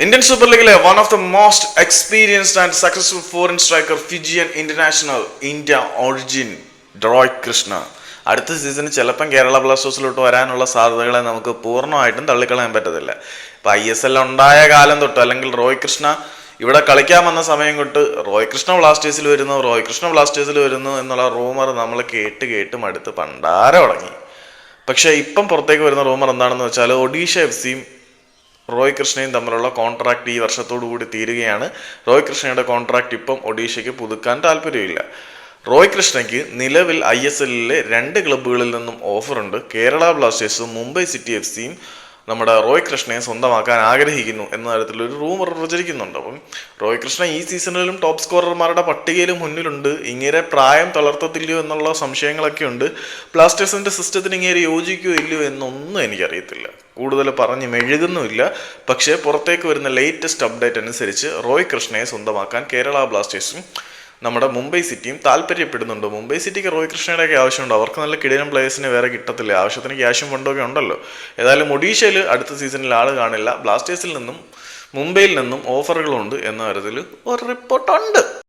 Indian super ലീഗിലെ one of the most experienced and successful foreign striker Fijian international India origin Roy Krishna അടുത്ത സീസണിൽ ചിലപ്പം കേരള ബ്ലാസ്റ്റേഴ്സിലോട്ട് വരാനുള്ള സാധ്യതകളെ നമുക്ക് പൂർണ്ണമായിട്ടും തള്ളിക്കളയാൻ പറ്റത്തില്ല. ഇപ്പം ISL ഉണ്ടായ കാലം തൊട്ട് അല്ലെങ്കിൽ റോയ് കൃഷ്ണ ഇവിടെ കളിക്കാൻ വന്ന സമയം തൊട്ട് റോയ് കൃഷ്ണ ബ്ലാസ്റ്റേഴ്സിൽ വരുന്നു എന്നുള്ള റൂമർ നമ്മൾ കേട്ട് മടുത്ത് പണ്ടാരം തുടങ്ങി. പക്ഷേ ഇപ്പം പുറത്തേക്ക് വരുന്ന റൂമർ എന്താണെന്ന് വെച്ചാൽ ഒഡീഷ FC-യും റോയ് കൃഷ്ണയും തമ്മിലുള്ള കോൺട്രാക്ട് ഈ വർഷത്തോടു കൂടി തീരുകയാണ്. റോയ് കൃഷ്ണയുടെ കോൺട്രാക്ട് ഇപ്പം ഒഡീഷയ്ക്ക് പുതുക്കാൻ താല്പര്യമില്ല. റോയ് കൃഷ്ണയ്ക്ക് നിലവിൽ ISL-ലെ 2 ക്ലബ്ബുകളിൽ നിന്നും ഓഫറുണ്ട്. കേരള ബ്ലാസ്റ്റേഴ്സും മുംബൈ സിറ്റി FC-യും നമ്മുടെ റോയ് കൃഷ്ണയെ സ്വന്തമാക്കാൻ ആഗ്രഹിക്കുന്നു എന്ന തരത്തിലൊരു റൂമർ പ്രചരിക്കുന്നുണ്ട്. അപ്പം റോയ് കൃഷ്ണ ഈ സീസണിലും ടോപ്പ് സ്കോറർമാരുടെ പട്ടികയിൽ മുന്നിലുണ്ട്. ഇങ്ങനെ പ്രായം തളർത്തത്തില്ലയോ എന്നുള്ള സംശയങ്ങളൊക്കെ ഉണ്ട്. ബ്ലാസ്റ്റേഴ്സിന്റെ സിസ്റ്റത്തിന് ഇങ്ങനെ യോജിക്കുകയോ ഇല്ലയോ എന്നൊന്നും എനിക്കറിയത്തില്ല. കൂടുതൽ പറഞ്ഞ് മെഴുകുന്നുമില്ല. പക്ഷേ പുറത്തേക്ക് വരുന്ന ലേറ്റസ്റ്റ് അപ്ഡേറ്റ് അനുസരിച്ച് റോയ് കൃഷ്ണയെ സ്വന്തമാക്കാൻ കേരള ബ്ലാസ്റ്റേഴ്സും നമ്മുടെ മുംബൈ സിറ്റിയും താല്പര്യപ്പെടുന്നുണ്ട്. മുംബൈ സിറ്റിക്ക് റോയ് കൃഷ്ണയുടെയൊക്കെ ആവശ്യമുണ്ട്. അവർക്ക് നല്ല കിടിലൻ പ്ലേയേഴ്സിനെ വേറെ കിട്ടത്തില്ല. ആവശ്യത്തിന് ക്യാഷും ഫണ്ടൊക്കെ ഉണ്ടല്ലോ. ഏതായാലും ഒഡീഷയിൽ അടുത്ത സീസണിൽ ആൾ കാണില്ല. ബ്ലാസ്റ്റേഴ്സിൽ നിന്നും മുംബൈയിൽ നിന്നും ഓഫറുകളുണ്ട് എന്ന തരത്തിൽ ഒരു റിപ്പോർട്ടുണ്ട്.